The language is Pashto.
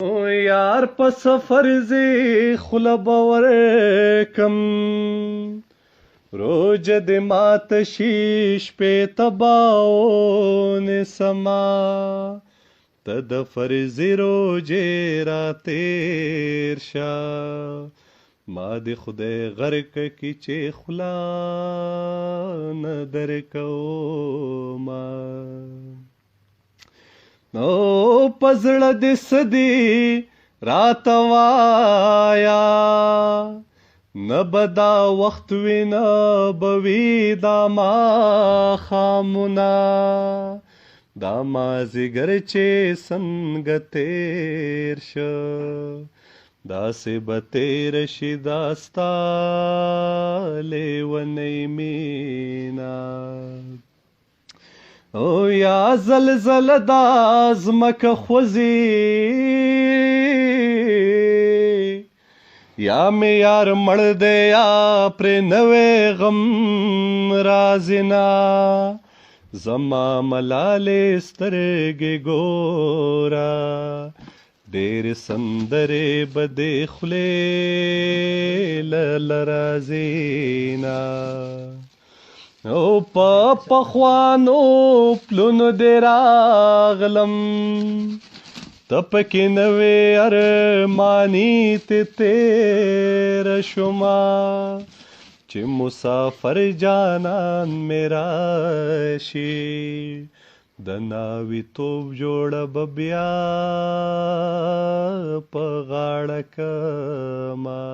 او یار په سفر زی خوله باور کم روج د مات شیش په تباو نسما ته د فرض روجې را تیر شا ما د خدای غرق کی چې خلا نه درکوما نو پزړه د سدي رات وایا نه بدا وخت وینا بوي دا ما خامونا دا ما زګر چې څنګه تیر شو دا سه بتیر شي داستا لیونی مینا او یا زلزل دا زمک خوزی یا می یار مړ دی یا پر نوې غم رازنا زما ملالې سترګې ګورا ډېر سندرې بدې خولې لرازینا او په پخوانو پلونو دې راغلم ته پکې نوې ارماني ته تېر شوما چې مسافر جانان مې راشي د ناوې توب جوړه به بیا په غاړه کما